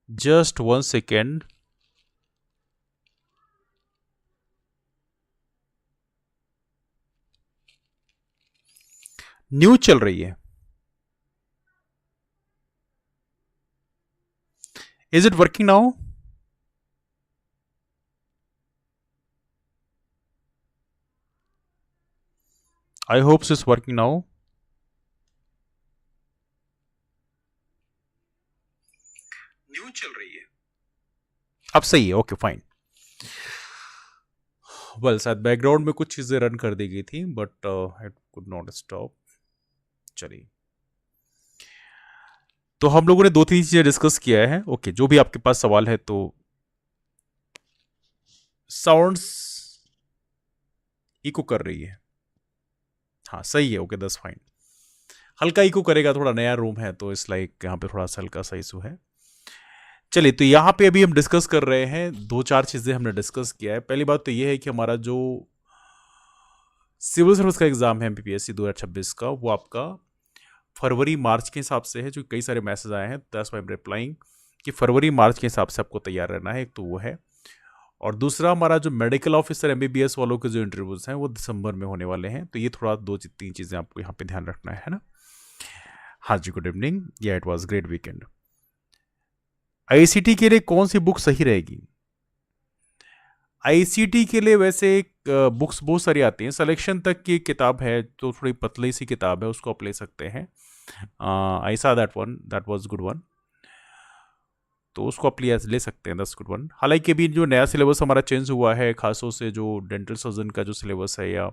Just 1 second. News चल रही है। Is it working now? I hope it's working now. News चल रही है। अब सही है, ओके फाइन। वेल शायद बैकग्राउंड में कुछ चीजें रन कर दी गई थी, but it could not stop. चलिए, तो हम लोगों ने 2-3 चीजें डिस्कस किया है। ओके, जो भी आपके पास सवाल है तो। साउंड्स इको कर रही है। हाँ सही है, ओके दस फाइन। हल्का इको करेगा, थोड़ा नया रूम है तो इस लाइक यहाँ पे थोड़ा सा हल्का सा इशू है। चलिए, तो यहाँ पे अभी हम डिस्कस कर रहे हैं, 2-4 चीजें हमने डिस्कस किया है। पहली बात तो ये है कि हमारा जो सिविल सर्विस का एग्जाम है एमपीपीएससी 2026 का, वो आपका फरवरी मार्च के हिसाब से है। जो कई सारे मैसेज आए हैं, that's why I am replying कि फरवरी मार्च के हिसाब से आपको तैयार रहना है। एक तो वो है, और दूसरा हमारा जो मेडिकल ऑफिसर एमबीबीएस वालों के जो इंटरव्यूज हैं वो दिसंबर में होने वाले हैं। तो ये थोड़ा 2-3 चीज़ें आपको यहाँ पे ध्यान रखना है ना। हाँ जी, गुड इवनिंग। या it was great weekend. ICT के लिए कौन सी बुक सही रहेगी? आईसीटी के लिए वैसे बुक्स बहुत सारी आती हैं। सिलेक्शन तक की किताब है तो थोड़ी पतली सी किताब है, उसको आप ले सकते हैं। आई सा that one, that was good one, तो उसको आप ले सकते हैं, दैट्स गुड वन। हालांकि अभी जो नया सिलेबस हमारा चेंज हुआ है, खासतौर से जो डेंटल सर्जन का जो सिलेबस है या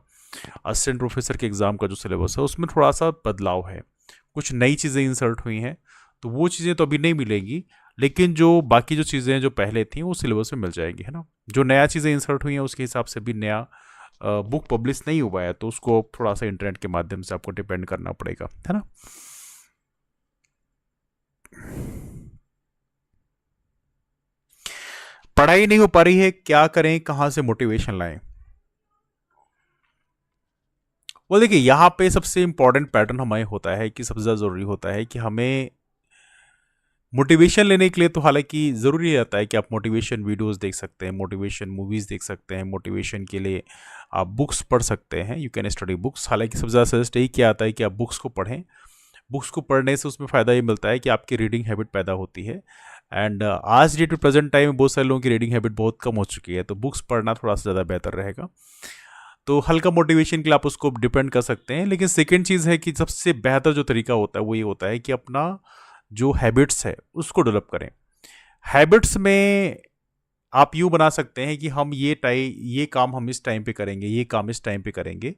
असिस्टेंट प्रोफेसर के एग्ज़ाम का जो सिलेबस है, उसमें थोड़ा सा बदलाव है, कुछ नई चीज़ें इंसर्ट हुई हैं। तो वो चीज़ें तो अभी नहीं मिलेंगी, लेकिन जो बाकी जो चीज़ें हैं जो पहले थी वो सिलेबस में मिल जाएगी, है ना। जो नया चीज़ें इंसर्ट हुई हैं उसके हिसाब से भी नया बुक पब्लिश नहीं हुआ है, तो उसको थोड़ा सा इंटरनेट के माध्यम से आपको डिपेंड करना पड़ेगा, है ना। पढ़ाई नहीं हो पा रही है, क्या करें, कहाँ से मोटिवेशन लाएं? वो देखिए, यहाँ पे सबसे इंपॉर्टेंट पैटर्न हमें होता है कि सबसे ज़्यादा ज़रूरी होता है कि हमें मोटिवेशन लेने के लिए तो हालांकि ज़रूरी रहता है कि आप मोटिवेशन वीडियोस देख सकते हैं, मोटिवेशन मूवीज़ देख सकते हैं, मोटिवेशन के लिए आप बुक्स पढ़ सकते हैं, यू कैन स्टडी बुक्स। हालांकि सबसे ज़्यादा सजेस्ट यही किया जाता है कि आप बुक्स को पढ़ें। बुक्स को पढ़ने से उसमें फ़ायदा ये मिलता है कि आपकी रीडिंग हैबिट पैदा होती है। एंड आज डे टू प्रेजेंट टाइम में बहुत सारे लोगों की रीडिंग हैबिट बहुत कम हो चुकी है, तो बुक्स पढ़ना थोड़ा सा ज़्यादा बेहतर रहेगा। तो हल्का मोटिवेशन के लिए आप उसको डिपेंड कर सकते हैं। लेकिन सेकेंड चीज़ है कि सबसे बेहतर जो तरीका होता है वो ये होता है कि अपना जो हैबिट्स है उसको डेवलप करें। हैबिट्स में आप यूँ बना सकते हैं कि हम ये काम हम इस टाइम पे करेंगे, ये काम इस टाइम पे करेंगे।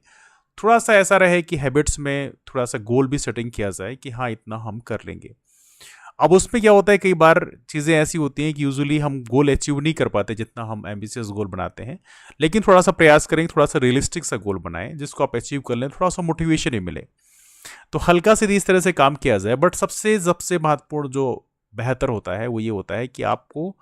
थोड़ा सा ऐसा रहे कि हैबिट्स में थोड़ा सा गोल भी सेटिंग किया जाए कि हाँ इतना हम कर लेंगे। अब उसमें क्या होता है, कई बार चीज़ें ऐसी होती हैं कि यूजुअली हम गोल अचीव नहीं कर पाते जितना हम एम्बिशियस गोल बनाते हैं। लेकिन थोड़ा सा प्रयास करें, थोड़ा सा रियलिस्टिक सा गोल बनाएं जिसको आप अचीव कर लें, थोड़ा सा मोटिवेशन भी मिले। तो हल्का से इस तरह से काम किया जाए। बट सबसे सबसे महत्वपूर्ण जो बेहतर होता है वो ये होता है कि आपको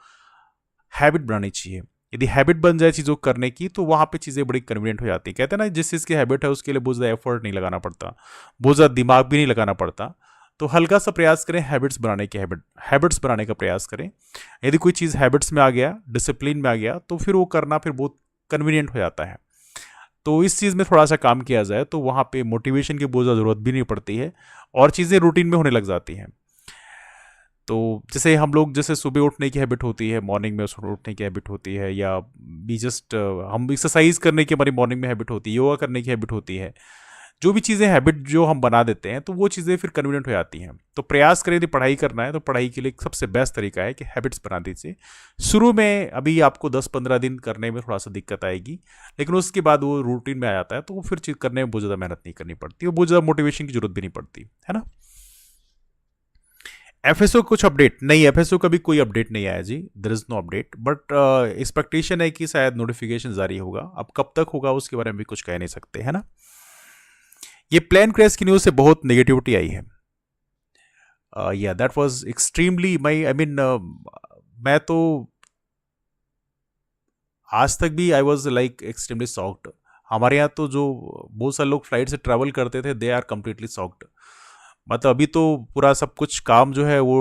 हैबिट बनानी चाहिए। यदि हैबिट बन जाए चीज़ों को करने की, तो वहाँ पे चीज़ें बड़ी कन्वीनियंट हो जाती हैं। कहते हैं ना, जिस चीज़ की हैबिट है उसके लिए बहुत ज़्यादा एफर्ट नहीं लगाना पड़ता, बहुत ज़्यादा दिमाग भी नहीं लगाना पड़ता। तो हल्का सा प्रयास करें हैबिट्स बनाने की, हैबिट्स बनाने का प्रयास करें। यदि कोई चीज़ हैबिट्स में आ गया, डिसिप्लिन में आ गया, तो फिर वो करना फिर बहुत कन्वीनियंट हो जाता है। तो इस चीज़ में थोड़ा सा काम किया जाए तो वहाँ पे मोटिवेशन की बहुत ज़्यादा ज़रूरत भी नहीं पड़ती है, और चीज़ें रूटीन में होने लग जाती हैं। तो जैसे हम लोग, जैसे सुबह उठने की हैबिट होती है, मॉर्निंग में उठने की हैबिट होती है, या भी जस्ट हम एक्सरसाइज करने की हमारी मॉर्निंग में हैबिट होती है, योगा करने की हैबिट होती है। जो भी चीज़ें हैबिट जो हम बना देते हैं तो वो चीज़ें फिर कन्वीनियंट हो जाती हैं। तो प्रयास करें, यदि पढ़ाई करना है तो पढ़ाई के लिए सबसे बेस्ट तरीका है कि हैबिट्स बना दीजिए। शुरू में अभी आपको 10-15 दिन करने में थोड़ा सा दिक्कत आएगी, लेकिन उसके बाद वो रूटीन में आ जाता है, तो वो फिर चीज़ करने में बहुत ज़्यादा मेहनत नहीं करनी पड़ती, और बहुत ज़्यादा मोटिवेशन की जरूरत भी नहीं पड़ती, है ना। एफएसओ कुछ अपडेट नहीं, एफएसओ का भी कोई अपडेट नहीं आया जी, there is no update. But expectation है कि शायद नोटिफिकेशन जारी होगा। अब कब तक होगा उसके बारे में भी कुछ कह नहीं सकते, है ना। ये प्लेन क्रैश की न्यूज़ से बहुत नेगेटिविटी आई है। या that was extremely my, I mean, मैं तो आज तक भी I was like extremely socked. हमारे यहाँ तो जो बहुत सारे लोग फ्लाइट से ट्रैवल करते थे, दे आर कम्प्लीटली सॉक्ड। मतलब अभी तो पूरा सब कुछ काम जो है वो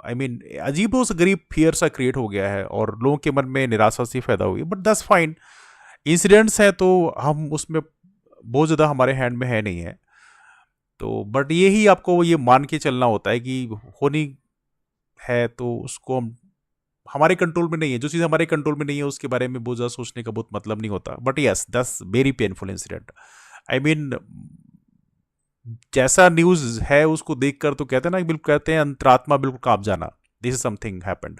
आई मीन अजीब सा गरीब फियर सा क्रिएट हो गया है और लोगों के मन में निराशा सी पैदा हुई, बट दैट्स फाइन। इंसिडेंट्स हैं तो हम उसमें बहुत ज़्यादा हमारे हैंड में है नहीं है। तो बट यही आपको ये मान के चलना होता है कि होनी है तो उसको हम हमारे कंट्रोल में नहीं है। जो चीज़ हमारे कंट्रोल में नहीं है उसके बारे में बहुत ज़्यादा सोचने का बहुत मतलब नहीं होता। But yes, that's very painful incident. I mean जैसा न्यूज़ है उसको देखकर तो कहते हैं ना, बिल्कुल कहते हैं अंतरात्मा बिल्कुल कांप जाना, दिस इज समथिंग हैपेंड।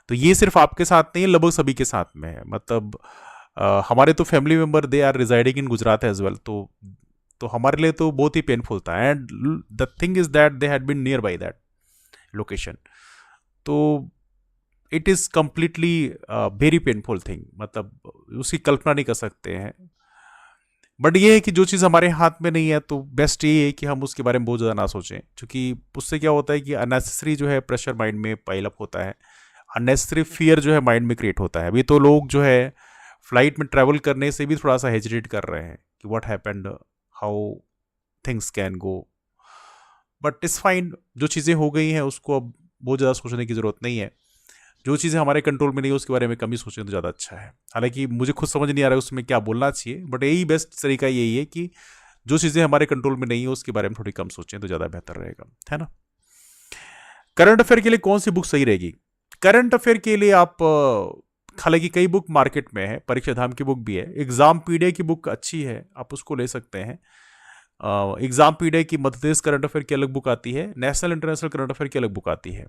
तो ये सिर्फ आपके साथ नहीं है, लगभग सभी के साथ में है। मतलब हमारे तो family member they are residing in Gujarat as well, तो हमारे लिए तो बहुत ही पेनफुल था। And the thing is that they had been near by that location. तो it is completely very painful thing, मतलब उसकी कल्पना नहीं कर सकते हैं। बट ये है कि जो चीज़ हमारे हाथ में नहीं है तो बेस्ट ये है कि हम उसके बारे में बहुत ज़्यादा ना सोचें, क्योंकि उससे क्या होता है कि अननेसेसरी जो है प्रेशर माइंड में पाइल अप होता है, अननेसेसरी फियर जो है माइंड में क्रिएट होता है। अभी तो लोग जो है फ्लाइट में ट्रैवल करने से भी थोड़ा सा हेजिटेट कर रहे हैं कि what happened, how things can go. But it's fine, जो चीज़ें हो गई हैं उसको अब बहुत ज़्यादा सोचने की ज़रूरत नहीं है। जो चीज़ें हमारे कंट्रोल में नहीं है उसके बारे में कम ही सोचें तो ज़्यादा अच्छा है। हालांकि मुझे खुद समझ नहीं आ रहा है उसमें क्या बोलना चाहिए, बट यही बेस्ट तरीका यही है कि जो चीज़ें हमारे कंट्रोल में नहीं है उसके बारे में थोड़ी कम सोचें तो ज़्यादा बेहतर रहेगा, है ना। करंट अफेयर के लिए कौन सी बुक सही रहेगी? करंट अफेयर के लिए आप हालांकि कई बुक मार्केट में है, परीक्षा धाम की बुक भी है, एग्जाम पीडिया की बुक अच्छी है, आप उसको ले सकते हैं। एग्जाम पीडिया की मध्य प्रदेश करंट अफेयर की अलग बुक आती है, नेशनल इंटरनेशनल करंट अफेयर की अलग बुक आती है,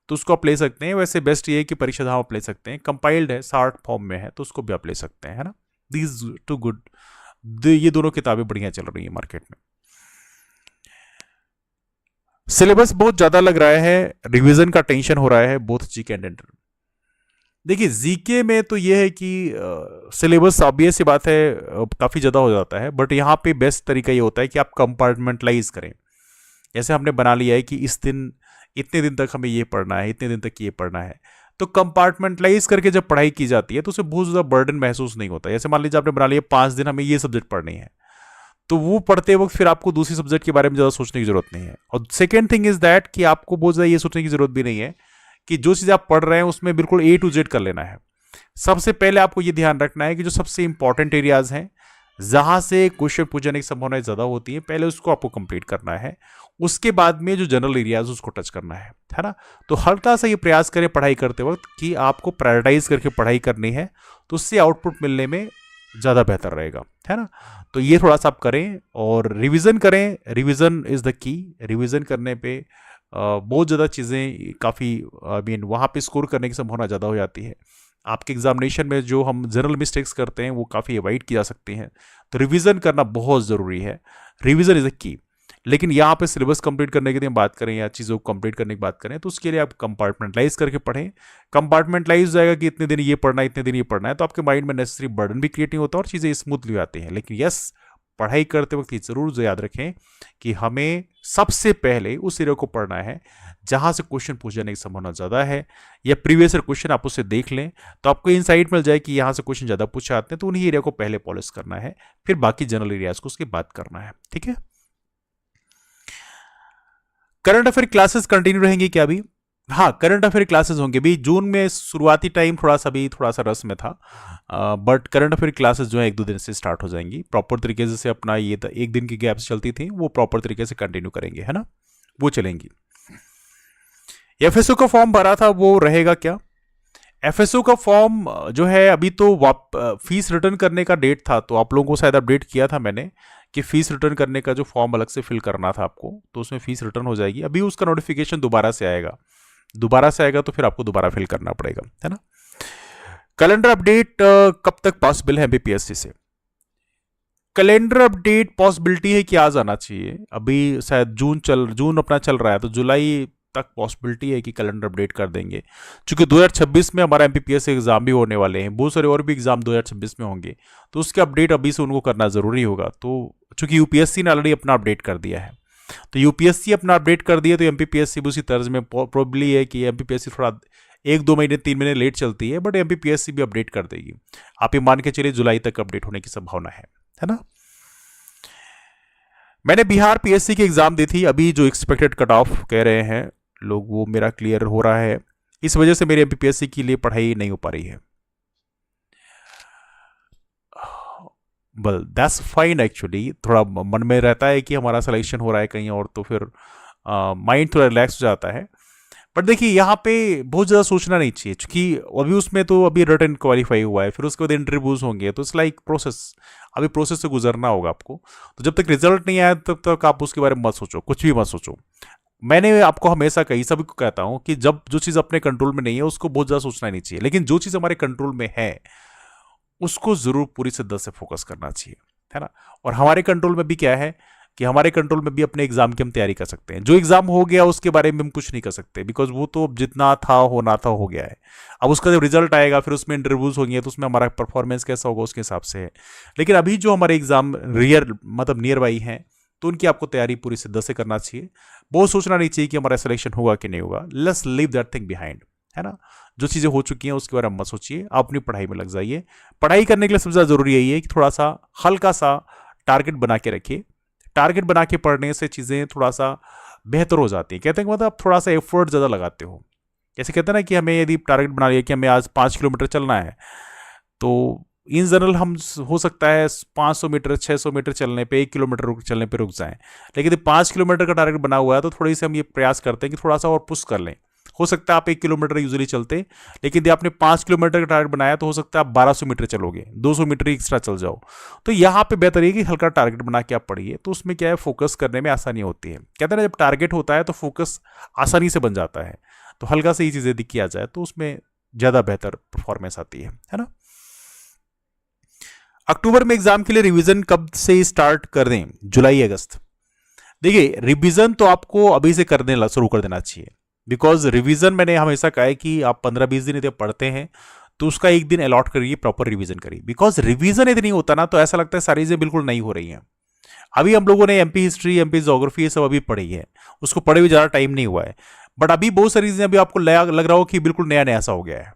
तो उसको आप ले सकते हैं। वैसे बेस्ट ये है कि परीक्षा धाम आप ले सकते हैं, कंपाइल्ड है, शार्ट फॉर्म में है, तो उसको भी आप ले सकते हैं, है ना। दीज टू गुड, ये दोनों किताबें बढ़िया चल रही है मार्केट में। सिलेबस बहुत ज्यादा लग रहा है, रिवीजन का टेंशन हो रहा है बोथ जीके एंड इंटर। देखिए जीके में तो ये है कि सिलेबस ऑब्वियस सी बात है काफ़ी ज़्यादा हो जाता है, बट यहाँ पे बेस्ट तरीका ये होता है कि आप कंपार्टमेंटलाइज करें। जैसे हमने बना लिया है कि इस दिन इतने दिन तक हमें ये पढ़ना है, इतने दिन तक ये पढ़ना है, तो कंपार्टमेंटलाइज करके जब पढ़ाई की जाती है तो उसे बहुत ज़्यादा बर्डन महसूस नहीं होता। जैसे मान लीजिए आपने बना लिया 5 दिन हमें ये सब्जेक्ट पढ़नी है, तो वो पढ़ते वक्त फिर आपको दूसरी सब्जेक्ट के बारे में ज़्यादा सोचने की जरूरत नहीं है। और सेकेंड थिंग इज दैट कि आपको बहुत ज़्यादा ये सोचने की जरूरत भी नहीं है कि जो चीज़ आप पढ़ रहे हैं उसमें बिल्कुल A to Z कर लेना है। सबसे पहले आपको ये ध्यान रखना है कि जो सबसे इंपॉर्टेंट एरियाज हैं, जहां से क्वेश्चन पूछने की संभावना ज़्यादा होती है, पहले उसको आपको कंप्लीट करना है। उसके बाद में जो जनरल एरियाज उसको टच करना है ना। तो हल्का सा ये प्रयास करें पढ़ाई करते वक्त कि आपको प्रायोरिटाइज करके पढ़ाई करनी है, तो उससे आउटपुट मिलने में ज़्यादा बेहतर रहेगा, है ना। तो ये थोड़ा सा आप करें और रिविज़न करें, revision is the key. Revision करने पे बहुत ज़्यादा चीज़ें काफ़ी आई मीन वहाँ पे स्कोर करने की संभावना ज़्यादा हो जाती है। आपके एग्जामिनेशन में जो हम जनरल मिस्टेक्स करते हैं वो काफ़ी अवॉइड की जा सकती हैं। तो रिवीजन करना बहुत ज़रूरी है, रिवीजन इज़ द की। लेकिन यहाँ पे सिलेबस कंप्लीट करने के लिए बात करें या चीज़ों को कंप्लीट करने की बात करें तो उसके लिए आप कंपार्टमेंटलाइज करके पढ़ें। कंपार्टमेंटलाइज हो जाएगा कि इतने दिन ये पढ़ना है, इतने दिन ये पढ़ना है, तो आपके माइंड में नेसेसरी बर्डन भी क्रिएट नहीं होता और चीज़ें स्मूथली आती हैं। लेकिन यस, पढ़ाई करते वक्त ये ज़रूर याद रखें कि हमें सबसे पहले उस एरिया को पढ़ना है जहां से क्वेश्चन पूछ जाने की संभावना ज़्यादा है, या प्रीवियस क्वेश्चन आप उससे देख लें तो आपको इनसाइट मिल जाए कि यहाँ से क्वेश्चन ज़्यादा पूछे आते हैं, तो उन्हीं एरिया को पहले पॉलिश करना है, फिर बाकी जनरल एरियाज को उसके बाद करना है। ठीक है। करंट अफेयर क्लासेस कंटिन्यू रहेंगी क्या अभी? हाँ, करंट अफेयर क्लासेस होंगे भी। जून में शुरुआती टाइम थोड़ा सा रस में था, बट करंट अफेयर क्लासेस जो है 1-2 दिन से स्टार्ट हो जाएंगी प्रॉपर तरीके से। अपना ये एक दिन की गैप से चलती थी, वो प्रॉपर तरीके से कंटिन्यू करेंगे, है ना, वो चलेंगी। एफएसओ का फॉर्म भरा था, वो रहेगा क्या? एफएसओ का फॉर्म जो है अभी तो फीस रिटर्न करने का डेट था, तो आप लोगों को शायद अपडेट किया था मैंने कि फीस रिटर्न करने का जो फॉर्म अलग से फिल करना था आपको, तो उसमें फीस रिटर्न हो जाएगी। अभी उसका नोटिफिकेशन दोबारा से आएगा तो फिर आपको दोबारा फिल करना पड़ेगा, है ना। कैलेंडर अपडेट कब तक पॉसिबल है बीपीएससी से? कैलेंडर अपडेट पॉसिबिलिटी है कि आज आना चाहिए। अभी शायद जून अपना चल रहा है, तो जुलाई तक पॉसिबिलिटी है कि कैलेंडर अपडेट कर देंगे, क्योंकि 2026 में हमारा एमपीपीएस एग्जाम भी होने वाले हैं, बहुत सारे और भी एग्जाम 2026 में होंगे, तो उसके अपडेट अभी से उनको करना जरूरी होगा। तो चूंकि यूपीएससी ने ऑलरेडी अपना अपडेट कर दिया है, तो यूपीएससी अपना अपडेट कर दिया, तो एमपीपीएससी भी उसी तर्ज में प्रोबेबली है कि एमपीपीएससी थोड़ा 1-2 महीने 3 महीने लेट चलती है, बट एमपीपीएससी भी अपडेट कर देगी। आप ये मान के चलिए जुलाई तक अपडेट होने की संभावना है ना। मैंने बिहार पीएससी की एग्जाम दी थी, अभी जो एक्सपेक्टेड कट ऑफ कह रहे हैं लोग वो मेरा क्लियर हो रहा है। इस वजह से मेरी एमपीपीएससी के लिए पढ़ाई नहीं हो पा रही है। Well that's fine. एक्चुअली थोड़ा मन में रहता है कि हमारा सिलेक्शन हो रहा है कहीं और, तो फिर माइंड थोड़ा रिलैक्स हो जाता है। बट देखिए यहाँ पे बहुत ज़्यादा सोचना नहीं चाहिए, क्योंकि अभी उसमें तो अभी रिटन क्वालिफाई हुआ है, फिर उसके बाद इंटरव्यूज होंगे, तो इट्स लाइक प्रोसेस। अभी प्रोसेस से गुजरना होगा आपको। तो जब तक रिजल्ट नहीं आया तब तक आप उसके बारे में मत सोचो, कुछ भी मत सोचो। मैंने आपको हमेशा कही, सभी को कहता हूँ कि जब जो चीज़ अपने कंट्रोल में नहीं है उसको बहुत ज़्यादा सोचना नहीं चाहिए, लेकिन जो चीज़ हमारे कंट्रोल में है उसको जरूर पूरी शिद्दत से फोकस करना चाहिए, है ना। और हमारे कंट्रोल में भी क्या है कि हमारे कंट्रोल में भी अपने एग्जाम की हम तैयारी कर सकते हैं। जो एग्जाम हो गया उसके बारे में हम कुछ नहीं कर सकते, बिकॉज वो तो जितना था होना था हो गया है। अब उसका जब रिजल्ट आएगा फिर उसमें इंटरव्यूज होंगे, तो उसमें हमारा परफॉर्मेंस कैसा होगा उसके हिसाब से है। लेकिन अभी जो हमारे एग्जाम मतलब नियर बाई हैं, तो उनकी आपको तैयारी पूरी शिद्दत से करना चाहिए। बहुत सोचना नहीं चाहिए कि हमारा सिलेक्शन होगा कि नहीं होगा। Let's leave that thing behind, है ना। जो चीज़ें हो चुकी हैं उसके बारे में मत सोचिए, आप अपनी पढ़ाई में लग जाइए। पढ़ाई करने के लिए सबसे ज़्यादा जरूरी यही है कि थोड़ा सा हल्का सा टारगेट बना के रखिए। टारगेट बना के पढ़ने से चीज़ें थोड़ा सा बेहतर हो जाती हैं। कहते हैं कि मतलब आप थोड़ा सा एफर्ट ज़्यादा लगाते हो। जैसे कहते हैं ना कि हमें यदि टारगेट बना लिया कि हमें आज 5 किलोमीटर चलना है, तो इन जनरल हम हो सकता है 500 मीटर 600 मीटर चलने पे 1 किलोमीटर चलने पे रुक जाएं। लेकिन यदि 5 किलोमीटर का टारगेट बना हुआ है तो थोड़ी सी हम ये प्रयास करते हैं कि थोड़ा सा और पुश कर लें। हो सकता है आप 1 किलोमीटर यूजुअली चलते, लेकिन यदि आपने 5 किलोमीटर का टारगेट बनाया तो हो सकता है आप 1200 मीटर चलोगे, 200 मीटर एक्स्ट्रा चल जाओ। तो यहाँ पे बेहतर है कि हल्का टारगेट बना के आप पढ़िए, तो उसमें क्या है फोकस करने में आसानी होती है। कहते हैं ना जब टारगेट होता है तो फोकस आसानी से बन जाता है। तो हल्का से ये चीज़ें किया जाए तो उसमें ज़्यादा बेहतर परफॉर्मेंस आती है ना। अक्टूबर में एग्जाम के लिए रिवीजन कब से स्टार्ट कर दें? जुलाई अगस्त। देखिए रिवीजन तो आपको अभी से करने शुरू कर देना चाहिए, बिकॉज रिवीजन मैंने हमेशा कहा है कि आप 15-20 दिन यदि पढ़ते हैं तो उसका एक दिन अलॉट करिए, प्रॉपर रिवीजन करिए। बिकॉज रिवीजन यदि नहीं होता ना तो ऐसा लगता है सारी चीजें बिल्कुल नहीं हो रही हैं। अभी हम लोगों ने एमपी हिस्ट्री, एमपी जोग्राफी ये सब अभी पढ़ी है, उसको पढ़े हुए ज़्यादा टाइम नहीं हुआ है। बट अभी बहुत सारी चीजें अभी आपको लग रहा हो कि बिल्कुल नया नया सा हो गया है।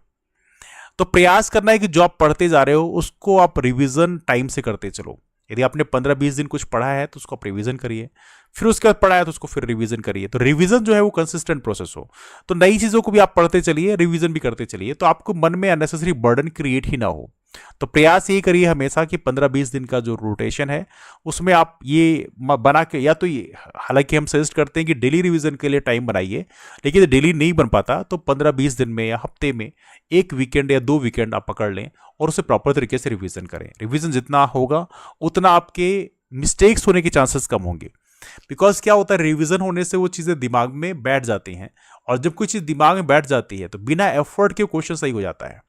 तो प्रयास करना है कि जो आप पढ़ते जा रहे हो उसको आप रिवीजन टाइम से करते चलो। यदि आपने 15-20 दिन कुछ पढ़ा है तो उसको आप रिवीजन करिए, फिर उसके बाद पढ़ा है तो उसको फिर रिवीजन करिए। तो रिवीजन जो है वो कंसिस्टेंट प्रोसेस हो। तो नई चीज़ों को भी आप पढ़ते चलिए, रिवीजन भी करते चलिए, तो आपको मन में अननेसेसरी बर्डन क्रिएट ही ना हो। तो प्रयास यही करिए हमेशा कि 15-20 दिन का जो रोटेशन है उसमें आप ये बना के, या तो ये, हालांकि हम सजेस्ट करते हैं कि डेली रिवीजन के लिए टाइम बनाइए, लेकिन डेली नहीं बन पाता तो 15-20 दिन में या हफ्ते में 1 वीकेंड या 2 वीकेंड आप पकड़ लें और उसे प्रॉपर तरीके से रिवीजन करें। रिवीजन जितना होगा उतना आपके मिस्टेक्स होने के चांसेस कम होंगे। बिकॉज क्या होता है, रिवीजन होने से वो चीज़ें दिमाग में बैठ जाती हैं, और जब कोई चीज़ दिमाग में बैठ जाती है तो बिना एफर्ट के क्वेश्चन सही हो जाता है।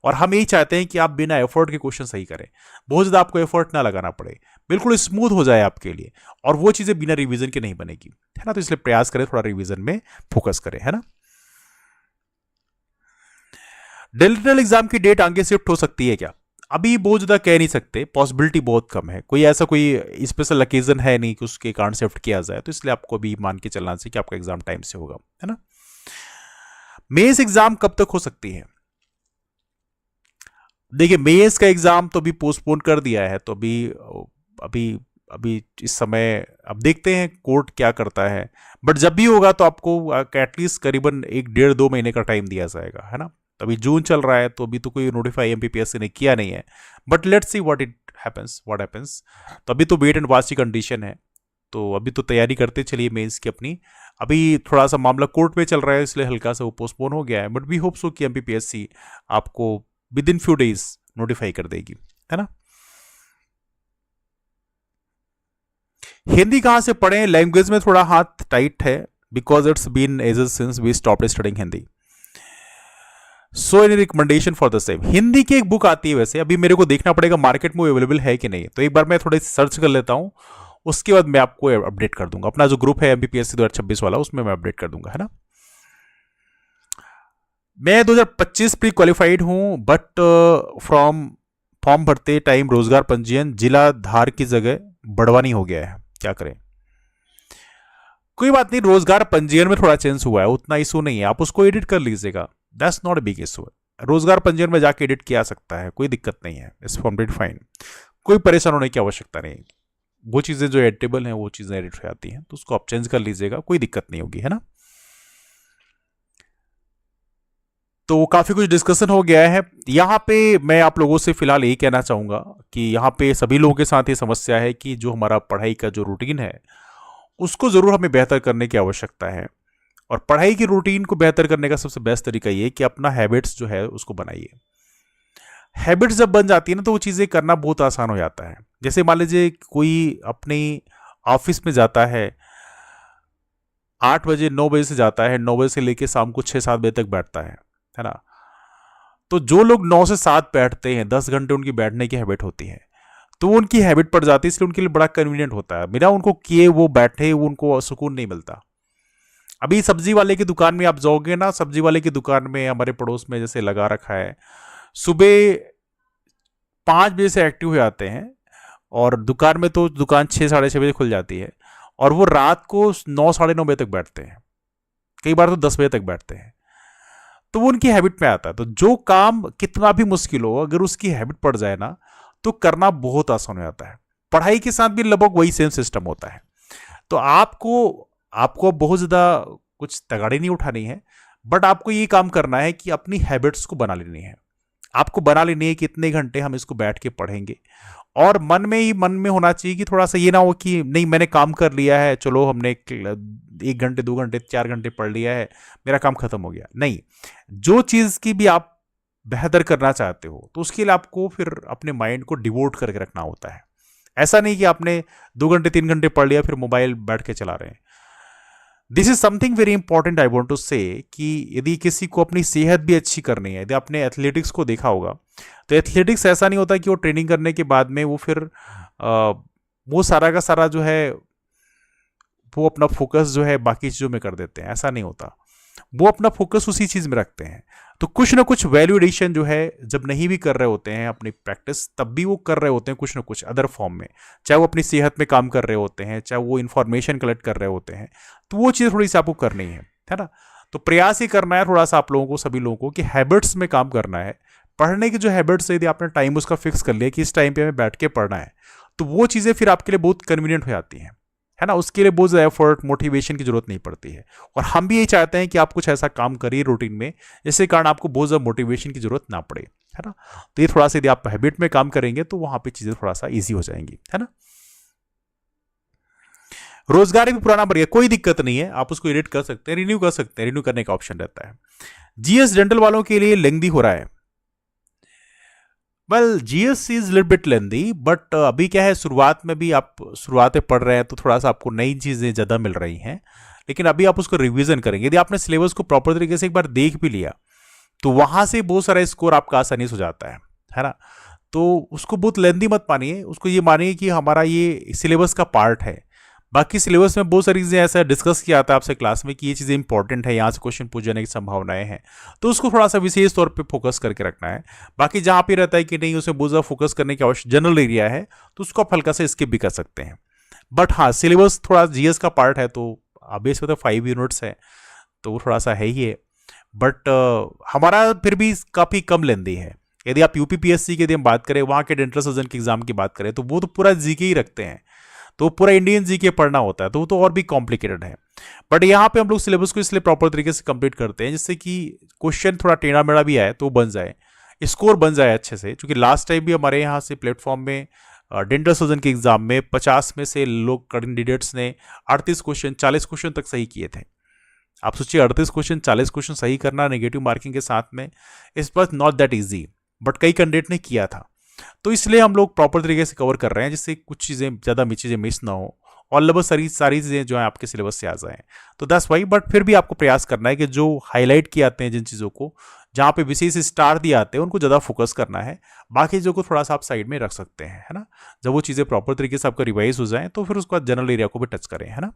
और हम यही चाहते हैं कि आप बिना एफर्ट के क्वेश्चन सही करें, बहुत ज़्यादा आपको एफर्ट ना लगाना पड़े, बिल्कुल स्मूथ हो जाए आपके लिए, और वो चीज़ें बिना रिवीजन के नहीं बनेगी, है ना। तो इसलिए प्रयास करें थोड़ा रिवीजन में फोकस करें, है ना। डिजिटल एग्जाम की डेट आगे शिफ्ट हो सकती है क्या? अभी बहुत ज़्यादा कह नहीं सकते, पॉसिबिलिटी बहुत कम है। कोई ऐसा कोई स्पेशल ओकेजन है नहीं कि उसके कारण शिफ्ट किया जाए, तो इसलिए आपको भी मान के चलना चाहिए कि आपका एग्जाम टाइम से होगा, है ना। मेंस एग्जाम कब तक हो सकती है? देखिए मेंस का एग्जाम तो अभी पोस्टपोन कर दिया है, तो अभी अभी इस समय अब देखते हैं कोर्ट क्या करता है। बट जब भी होगा तो आपको एटलीस्ट करीबन 1-1.5-2 महीने का टाइम दिया जाएगा, है ना। तो अभी जून चल रहा है तो अभी तो कोई नोटिफाई एमपीपीएससी ने किया नहीं है, but let's see what happens. तो अभी तो वेट एंड वॉच की कंडीशन है, तो अभी तो तैयारी करते चलिए मेंस की अपनी। अभी थोड़ा सा मामला कोर्ट में चल रहा है इसलिए हल्का सा वो पोस्टपोन हो गया है, बट वी होप सो कि एमपीपीएससी आपको with in few days notify कर देगी, है ना। हिंदी कहाँ से पढ़ें? लैंग्वेज में थोड़ा हाथ टाइट है, because it's been ages since we stopped studying Hindi. So any recommendation for the same? Hindi की एक बुक आती है, वैसे अभी मेरे को देखना पड़ेगा मार्केट में अवेलेबल है कि नहीं, तो एक बार मैं थोड़ा सर्च कर लेता हूँ, उसके बाद मैं आपको अपडेट कर दूंगा। अपना जो ग्रुप है एमपीपीएससी 2026 वाला, उसमें मैं अपडेट कर दूंगा, है ना। मैं 2025 प्री क्वालिफाइड हूँ, बट फ्रॉम फॉर्म भरते टाइम रोजगार पंजीयन जिला धार की जगह बड़वानी हो गया है, क्या करें? कोई बात नहीं, रोजगार पंजीयन में थोड़ा चेंज हुआ है, उतना इशू नहीं है, आप उसको एडिट कर लीजिएगा, that's not a big issue. रोजगार पंजीयन में जाके एडिट किया सकता है, कोई दिक्कत नहीं है, इट्स कंप्लीट फाइन, कोई परेशान होने की आवश्यकता नहीं। वो चीज़ें जो एडिटेबल हैं वो चीज़ें एडिट हो जाती हैं, तो उसको आप चेंज कर लीजिएगा, कोई दिक्कत नहीं होगी, है ना। तो काफ़ी कुछ डिस्कशन हो गया है यहाँ पे। मैं आप लोगों से फिलहाल यही कहना चाहूँगा कि यहाँ पे सभी लोगों के साथ ये समस्या है कि जो हमारा पढ़ाई का जो रूटीन है उसको ज़रूर हमें बेहतर करने की आवश्यकता है। और पढ़ाई की रूटीन को बेहतर करने का सबसे बेस्ट तरीका ये है कि अपना हैबिट्स जो है उसको बनाइए। हैबिट्स जब बन जाती है ना तो वो चीज़ें करना बहुत आसान हो जाता है। जैसे मान लीजिए कोई अपनी ऑफिस में जाता है, 8 बजे 9 बजे से जाता है, 9 बजे से लेके शाम को 6-7 बजे तक बैठता है ना। तो जो लोग 9 से 7 बैठते हैं, 10 घंटे उनकी बैठने की हैबिट होती है, तो वो उनकी हैबिट पड़ जाती है, इसलिए उनके लिए बड़ा कन्वीनियंट होता है। बिना उनको किए वो बैठे, वो उनको सुकून नहीं मिलता। अभी सब्जी वाले की दुकान में आप जाओगे ना, सब्जी वाले की दुकान में हमारे पड़ोस में जैसे लगा रखा है, सुबह 5 बजे से एक्टिव हो जाते हैं और दुकान में तो दुकान 6-6:30 बजे खुल जाती है और वो रात को 9-9:30 बजे तक बैठते हैं, कई बार तो 10 बजे तक बैठते हैं। तो वो उनकी हैबिट में आता है। तो जो काम कितना भी मुश्किल हो, अगर उसकी हैबिट पड़ जाए ना तो करना बहुत आसान हो जाता है। पढ़ाई के साथ भी लगभग वही सेम सिस्टम होता है। तो आपको आपको बहुत ज़्यादा कुछ तगाड़ी नहीं उठानी है, बट आपको ये काम करना है कि अपनी हैबिट्स को बना लेनी है। आपको बना लेनी है कि इतने घंटे हम इसको बैठ के पढ़ेंगे, और मन में होना चाहिए कि थोड़ा सा ये ना हो कि नहीं मैंने काम कर लिया है, चलो हमने 1 घंटे 2 घंटे 4 घंटे पढ़ लिया है, मेरा काम खत्म हो गया। नहीं, जो चीज़ की भी आप बेहतर करना चाहते हो तो उसके लिए आपको फिर अपने माइंड को डिवोट करके रखना होता है। ऐसा नहीं कि आपने 2 घंटे 3 घंटे पढ़ लिया फिर मोबाइल बैठ के चला रहे हैं। This is something very important I want to say कि यदि किसी को अपनी सेहत भी अच्छी करनी है, यदि आपने एथलेटिक्स को देखा होगा तो एथलेटिक्स ऐसा नहीं होता कि वो ट्रेनिंग करने के बाद में वो फिर वो सारा का सारा जो है वो अपना फोकस जो है बाकी चीज़ों में कर देते हैं। ऐसा नहीं होता, वो अपना फोकस उसी चीज़ में रखते हैं। तो कुछ ना कुछ वैल्यू एडिशन जो है जब नहीं भी कर रहे होते हैं अपनी प्रैक्टिस, तब भी वो कर रहे होते हैं कुछ ना कुछ अदर फॉर्म में, चाहे वो अपनी सेहत में काम कर रहे होते हैं, चाहे वो इन्फॉर्मेशन कलेक्ट कर रहे होते हैं। तो वो चीज़ थोड़ी सी आपको करनी है ना। तो प्रयास ही करना है थोड़ा सा आप लोगों को, सभी लोगों को, कि हैबिट्स में काम करना है। पढ़ने की जो हैबिट्स है, यदि आपने टाइम उसका फिक्स कर लिया कि इस टाइम पे हमें बैठ के पढ़ना है, तो वो चीज़ें फिर आपके लिए बहुत कन्वीनियंट हो जाती हैं, है ना। उसके लिए बहुत ज़्यादा एफर्ट मोटिवेशन की जरूरत नहीं पड़ती है। और हम भी यही चाहते हैं कि आप कुछ ऐसा काम करिए रूटीन में जिसके कारण आपको बहुत ज़्यादा मोटिवेशन की जरूरत ना पड़े, है ना। तो ये थोड़ा सा यदि आप हैबिट में काम करेंगे तो वहां पे चीज़ें थोड़ा सा ईजी हो जाएंगी, है ना। रोजगार भी पुराना बढ़ गया, कोई दिक्कत नहीं है, आप उसको एडिट कर सकते हैं, रिन्यू कर सकते हैं, रिन्यू करने का ऑप्शन रहता है। जीएस डेंटल वालों के लिए लेंदी हो रहा है। Well, GS is little bit lengthy, but अभी क्या है, शुरुआत में भी आप शुरुआत में पढ़ रहे हैं तो थोड़ा सा आपको नई चीज़ें ज़्यादा मिल रही हैं, लेकिन अभी आप उसको रिवीजन करेंगे। यदि आपने सिलेबस को प्रॉपर तरीके से एक बार देख भी लिया तो वहां से बहुत सारा स्कोर आपका आसानी से हो जाता है ना। तो उसको बहुत लेंदी मत मानिए, उसको ये मानिए कि हमारा ये सिलेबस का पार्ट है। बाकी सिलेबस में बहुत सारी चीज़ें ऐसा डिस्कस किया जाता है आपसे क्लास में कि ये चीज़ें इंपॉर्टेंट है, यहाँ से क्वेश्चन पूछ जाने की संभावनाएं हैं, तो उसको थोड़ा सा विशेष तौर पे फोकस करके रखना है। बाकी जहाँ पे रहता है कि नहीं उसे बहुत ज़्यादा फोकस करने की आवश्यक जनरल एरिया है, तो उसको आप हल्का से स्किप भी कर सकते हैं। बट हाँ, सिलेबस थोड़ा जीएस का पार्ट है, तो बेस में तो 5 यूनिट्स है, तो वो थोड़ा सा है ही है। बट हमारा फिर भी काफ़ी कम लेंदी है। यदि आप यूपीपीएससी की यदि हम बात करें, वहाँ के डेंटल सर्जन के एग्जाम की बात करें, तो वो तो पूरा जीके ही रखते हैं, तो पूरा इंडियन जीके पढ़ना होता है, तो वो तो और भी कॉम्प्लिकेटेड है। बट यहाँ पे हम लोग सिलेबस को इसलिए प्रॉपर तरीके से कंप्लीट करते हैं जिससे कि क्वेश्चन थोड़ा टेढ़ा मेढ़ा भी आए तो बन जाए, स्कोर बन जाए अच्छे से। क्योंकि लास्ट टाइम भी हमारे यहाँ से प्लेटफॉर्म में डेंटल सर्जन के एग्जाम में 50 में से लोग कैंडिडेट्स ने 38 क्वेश्चन 40 क्वेश्चन तक सही किए थे। आप सोचिए 38 क्वेश्चन 40 क्वेश्चन सही करना नेगेटिव मार्किंग के साथ में, इस पर नॉट दैट इजी, बट कई कैंडिडेट ने किया था। तो इसलिए हम लोग प्रॉपर तरीके से कवर कर रहे हैं जिससे कुछ चीज़ें ज़्यादा चीज़ें मिस ना हो और लगभग सारी चीज़ें जो है आपके सिलेबस से आ जाएं। तो दैट्स वाई, बट फिर भी आपको प्रयास करना है कि जो हाईलाइट किए आते हैं जिन चीज़ों को, जहाँ पे विशेष स्टार दिए आते हैं, उनको ज़्यादा फोकस करना है। बाकी चीज़ों को थोड़ा सा आप साइड में रख सकते हैं, है ना। जब वो चीज़ें प्रॉपर तरीके से आपका रिवाइज हो जाए तो फिर उसके बाद जनरल एरिया को भी टच करें, है ना।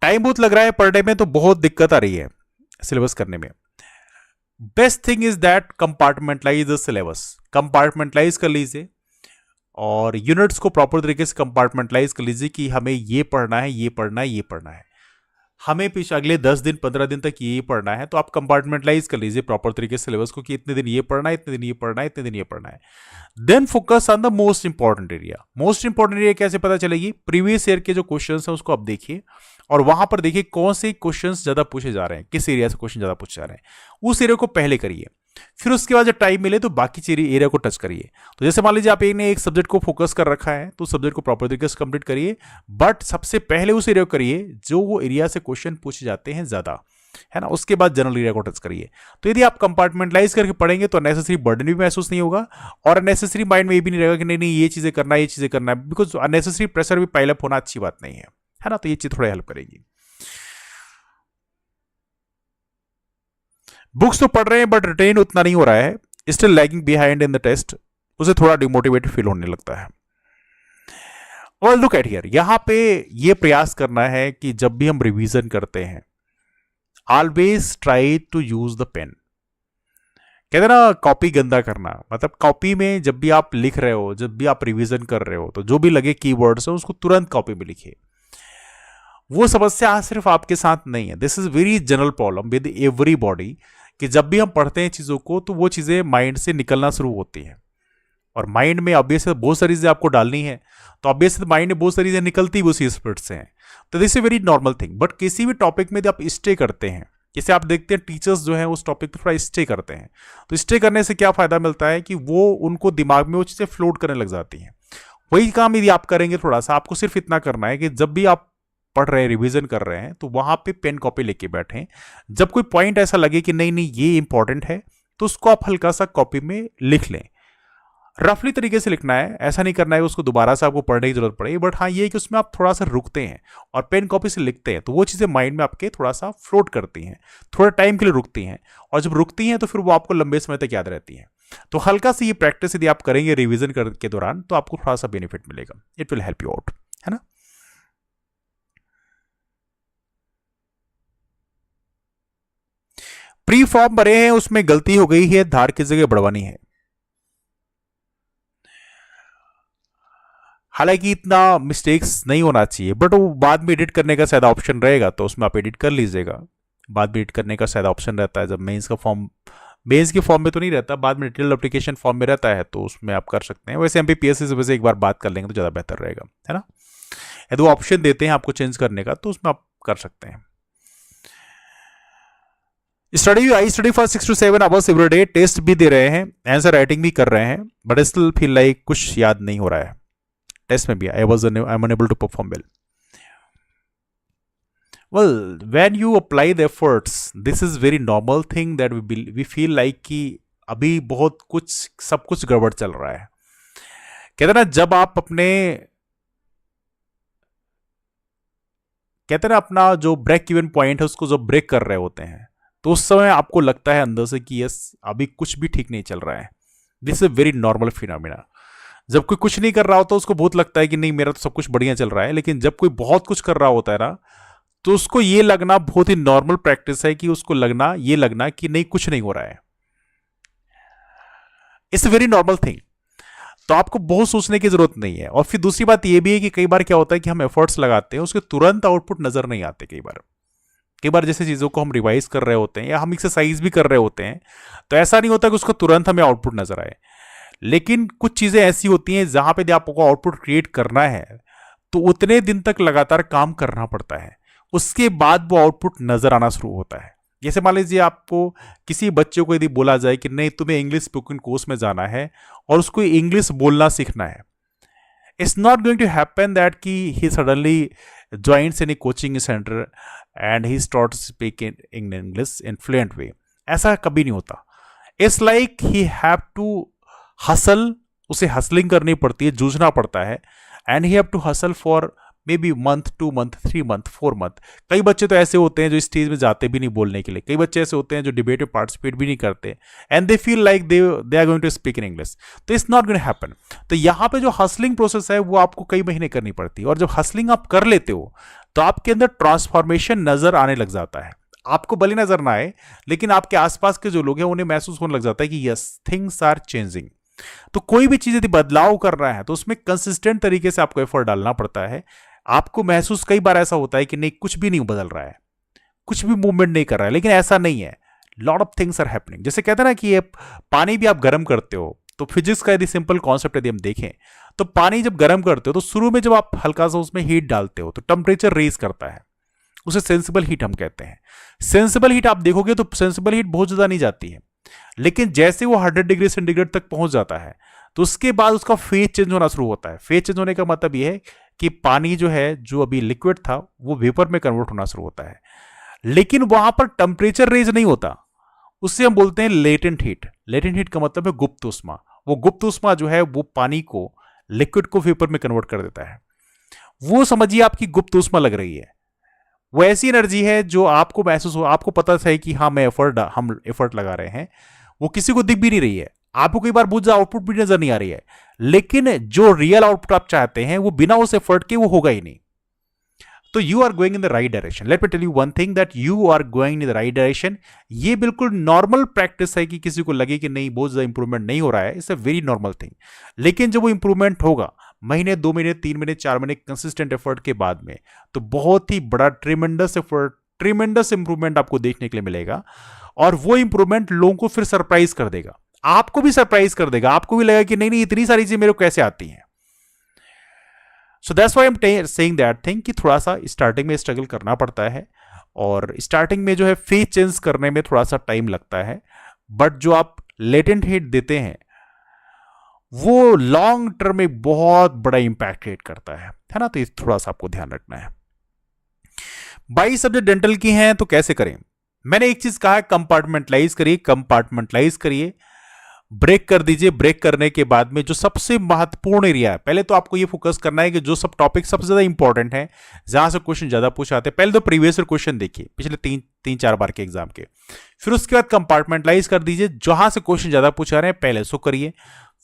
टाइम बहुत लग रहा है पढ़ने में, तो बहुत दिक्कत आ रही है सिलेबस करने में। Best thing is that compartmentalise the syllabus, compartmentalise कर लीजिए और यूनिट्स को प्रॉपर तरीके से कंपार्टमेंटलाइज कर लीजिए कि हमें ये पढ़ना है, ये पढ़ना है, ये पढ़ना है। हमें पीछे अगले 10 दिन 15 दिन तक ये पढ़ना है, तो आप कंपार्टमेंटलाइज कर लीजिए प्रॉपर तरीके से सिलेबस को कि इतने दिन ये पढ़ना है, इतने दिन ये पढ़ना है, इतने दिन ये पढ़ना है। Then focus on the most important area. Most important area कैसे पता चलेगी? प्रीवियस ईयर के जो क्वेश्चन हैं उसको आप देखिए और वहां पर देखिए कौन से क्वेश्चन ज्यादा पूछे जा रहे हैं, किस एरिया से क्वेश्चन ज्यादा पूछे जा रहे हैं, उस एरिया को पहले करिए। फिर उसके बाद जब टाइम मिले तो बाकी एरिया को टच करिए। तो जैसे मान लीजिए आप एक सब्जेक्ट को फोकस कर रखा है तो सब्जेक्ट को प्रॉपर तरीके से कंप्लीट करिए, बट सबसे पहले उस एरिया को करिए जो वो एरिया से क्वेश्चन पूछे जाते हैं ज्यादा, है ना। उसके बाद जनरल एरिया को टच करिए। तो यदि आप कंपार्टमेंटलाइज करके पढ़ेंगे तो अननेसेसरी बर्डन भी महसूस नहीं होगा और अननेसेसरी माइंड में ये भी नहीं रहेगा कि नहीं नहीं ये चीजें करना है, ये चीजें करना है, बिकॉज अननेसेसरी प्रेशर भी पाइलअप होना अच्छी बात नहीं है ना। तो ये चीज थोड़ा हेल्प करेगी। बुक्स तो पढ़ रहे हैं बट रिटेन उतना नहीं हो रहा है, still lagging behind in the test, उसे थोड़ा डिमोटिवेटेड फील होने लगता है। और लुक एट हियर, यहां पे ये प्रयास करना है कि जब भी हम रिवीजन करते हैं always try to use the pen. कहते ना कॉपी गंदा करना, मतलब कॉपी में जब भी आप लिख रहे हो, जब भी आप रिवीजन कर रहे हो तो जो भी लगे कीवर्ड्स है उसको तुरंत कॉपी में लिखिए। वो समस्या सिर्फ आपके साथ नहीं है, this is very general problem with everybody कि जब भी हम पढ़ते हैं चीजों को तो वो चीजें माइंड से निकलना शुरू होती हैं और माइंड में ऑब्वियस बहुत सारी चीजें आपको डालनी है, तो ऑब्वियस माइंड में बहुत सारी चीजें निकलती भी उसी स्पीड से हैं। तो this is very normal thing. But किसी भी टॉपिक में यदि आप स्टे करते हैं, जैसे आप देखते हैं टीचर्स जो हैं उस टॉपिक पर थोड़ा स्टे करते हैं, तो स्टे करने से क्या फायदा मिलता है कि वो उनको दिमाग में वो चीजें फ्लोट करने लग जाती हैं। वही काम यदि आप करेंगे थोड़ा सा, आपको सिर्फ इतना करना है कि जब भी आप पढ़ रहे हैं, रिवीजन कर रहे हैं, तो वहां पे पेन कॉपी लेके बैठें। जब कोई पॉइंट ऐसा लगे कि नहीं नहीं ये इंपॉर्टेंट है तो उसको आप हल्का सा कॉपी में लिख लें। रफली तरीके से लिखना है, ऐसा नहीं करना है उसको दोबारा से आपको पढ़ने की जरूरत पड़े, बट हाँ ये है कि उसमें आप थोड़ा सा रुकते हैं और पेन कॉपी से लिखते हैं तो वो चीज़ें माइंड में आपके थोड़ा सा फ्लोट करती हैं, थोड़ा टाइम के लिए रुकती हैं, और जब रुकती हैं तो फिर वो आपको लंबे समय तक याद रहती हैं। तो हल्का सी ये प्रैक्टिस यदि आप करेंगे रिविजन के दौरान तो आपको थोड़ा सा बेनिफिट मिलेगा, it will help you out, है ना। प्री फॉर्म भरे हैं उसमें गलती हो गई है, धार की जगह बढ़वानी है। हालांकि इतना मिस्टेक्स नहीं होना चाहिए, बट वो बाद में एडिट करने का शायद ऑप्शन रहेगा तो उसमें आप एडिट कर लीजिएगा। बाद में एडिट करने का शायद ऑप्शन रहता है जब मेंस का फॉर्म, मेंस के फॉर्म में तो नहीं रहता, बाद में डिटेल एप्लीकेशन फॉर्म में रहता है तो उसमें आप कर सकते हैं। वैसे एमपीपीएससी से वैसे एक बार बात कर लेंगे तो ज़्यादा बेहतर रहेगा, है ना। यदि वो ऑप्शन देते हैं आपको चेंज करने का तो उसमें आप कर सकते हैं। I study for 6 to 7 hours every day, test भी दे रहे हैं, आंसर राइटिंग भी कर रहे हैं, बट स्टिल फील लाइक कुछ याद नहीं हो रहा है। टेस्ट में भी I am unable to perform well. Well, when you apply the efforts, this is very normal thing that we feel like कि अभी बहुत कुछ सब कुछ गड़बड़ चल रहा है। कहते ना जब आप अपना जो ब्रेक इवन पॉइंट है उसको जब ब्रेक कर रहे होते हैं तो उस समय आपको लगता है अंदर से कि यस अभी कुछ भी ठीक नहीं चल रहा है। This is very normal phenomena. जब कोई कुछ नहीं कर रहा होता उसको बहुत लगता है कि नहीं मेरा तो सब कुछ बढ़िया चल रहा है, लेकिन जब कोई बहुत कुछ कर रहा होता है ना तो उसको ये लगना बहुत ही नॉर्मल प्रैक्टिस है कि उसको ये लगना कि नहीं कुछ नहीं हो रहा है। It's very normal thing. तो आपको बहुत सोचने की जरूरत नहीं है। और फिर दूसरी बात ये भी है कि कई बार क्या होता है कि हम एफर्ट्स लगाते हैं उसके तुरंत आउटपुट नजर नहीं आते। कई बार जैसे चीजों को हम रिवाइज कर रहे होते हैं या हम एक्सरसाइज भी कर रहे होते हैं तो ऐसा नहीं होता कि उसको तुरंत हमें आउटपुट नजर आए, लेकिन कुछ चीजें ऐसी होती हैं जहां पे आपको आउटपुट क्रिएट करना है तो उतने दिन तक लगातार काम करना पड़ता है, उसके बाद वो आउटपुट नजर आना शुरू होता है। जैसे मान लीजिए आपको किसी बच्चे को यदि बोला जाए कि नहीं तुम्हें इंग्लिश स्पोकन कोर्स में जाना है और उसको इंग्लिश बोलना सीखना है, it's not going to happen that कि he suddenly joins any coaching centre and he start speaking in English in fluent way. ऐसा कभी नहीं होता। It's like he have to hustle, उसे हसलिंग करनी पड़ती है, जूझना पड़ता है, and he have to hustle for maybe month, 2 month, 3 month, 4 month। कई बच्चे तो ऐसे होते हैं जो स्टेज में जाते भी नहीं बोलने के लिए, कई बच्चे ऐसे होते हैं जो डिबेट में पार्टिसिपेट भी नहीं करते and they feel like they are going to speak in English. तो it's not going to happen. तो यहाँ पे जो हसलिंग प्रोसेस है वो आपको कई महीने करनी पड़ती है, और जब हसलिंग आप कर लेते हो तो आपके अंदर ट्रांसफॉर्मेशन नजर आने लग जाता है। आपको भले नजर ना आए लेकिन आपके आसपास के जो लोग हैं उन्हें महसूस होने लग जाता है कि यस थिंग्स आर चेंजिंग। तो कोई भी चीज यदि बदलाव कर रहा है तो उसमें कंसिस्टेंट तरीके से आपको एफर्ट डालना पड़ता है। आपको महसूस कई बार ऐसा होता है कि नहीं कुछ भी नहीं बदल रहा है, कुछ भी मूवमेंट नहीं कर रहा है, लेकिन ऐसा नहीं है, lot of things are happening. जैसे कहते हैं ना कि ये पानी भी आप गर्म करते हो, तो फिजिक्स का यदि सिंपल कॉन्सेप्ट यदि हम देखें तो पानी जब गर्म करते हो तो शुरू में जब आप हल्का सा उसमें हीट डालते हो तो टेम्परेचर रेज करता है, उसे सेंसिबल हीट हम कहते हैं। सेंसिबल हीट आप देखोगे तो सेंसिबल हीट बहुत ज्यादा नहीं जाती है, लेकिन जैसे वो 100 डिग्री सेंटीग्रेड तक पहुंच जाता है तो उसके बाद उसका फेज चेंज होना शुरू होता है। फेज चेंज होने का मतलब यह है कि पानी जो है, जो अभी लिक्विड था, वो वेपर में कन्वर्ट होना शुरू होता है, लेकिन वहां पर टेम्परेचर रेज नहीं होता, उससे हम बोलते हैं लेटेंट हीट। लेटेंट हीट का मतलब है गुप्त ऊष्मा। वो गुप्त ऊष्मा जो है वो पानी को, लिक्विड को वेपर में कन्वर्ट कर देता है। वो समझिए आपकी गुप्त ऊष्मा लग रही है, वो ऐसी एनर्जी है जो आपको महसूस हो, आपको पता है कि हाँ हम एफर्ट लगा रहे हैं, वो किसी को दिख भी नहीं रही है, आपको कई बार बहुत ज्यादा आउटपुट भी नजर नहीं आ रही है, लेकिन जो रियल आउटपुट आप चाहते हैं वो बिना उस एफर्ट के वो होगा ही नहीं। तो you are going in the right direction. Let me tell you one thing, that you are going in the right direction. ये बिल्कुल नॉर्मल प्रैक्टिस है कि किसी को लगे कि नहीं बहुत ज्यादा इंप्रूवमेंट नहीं हो रहा है, it's a very normal thing. लेकिन जब वो इंप्रूवमेंट होगा महीने, 2 महीने, 3 महीने, 4 महीने कंसिस्टेंट एफर्ट के बाद में, तो बहुत ही बड़ा ट्रिमेंडस एफर्ट, ट्रिमेंडस इंप्रूवमेंट आपको देखने के लिए मिलेगा। और वो इंप्रूवमेंट लोगों को फिर सरप्राइज कर देगा, आपको भी सरप्राइज कर देगा, आपको भी लगेगा कि नहीं नहीं इतनी सारी चीजें मेरे को कैसे आती हैं। So that's why I am saying that thing कि थोड़ा सा स्टार्टिंग में स्ट्रगल करना पड़ता है, और स्टार्टिंग में जो है फेज चेंज करने में थोड़ा सा टाइम लगता है, बट जो आप लेटेंट हीट देते हैं वो लॉन्ग टर्म में बहुत बड़ा इंपैक्ट क्रिएट करता है ना। तो इस थोड़ा सा आपको ध्यान रखना है। 22 सब्जेक्ट डेंटल की हैं तो कैसे करें? मैंने एक चीज कहा है, कंपार्टमेंटलाइज करिए, कंपार्टमेंटलाइज करिए, ब्रेक कर दीजिए। ब्रेक करने के बाद में जो सबसे महत्वपूर्ण एरिया है, पहले तो आपको ये फोकस करना है कि जो सब टॉपिक सबसे ज्यादा इंपॉर्टेंट है, जहां से क्वेश्चन ज्यादा पूछे आते हैं, पहले तो प्रीवियस क्वेश्चन देखिए पिछले 3-4 बार के एग्जाम के, फिर उसके बाद कंपार्टमेंटलाइज कर दीजिए। जहां से क्वेश्चन ज्यादा पूछा रहे हैं पहले उसको करिए,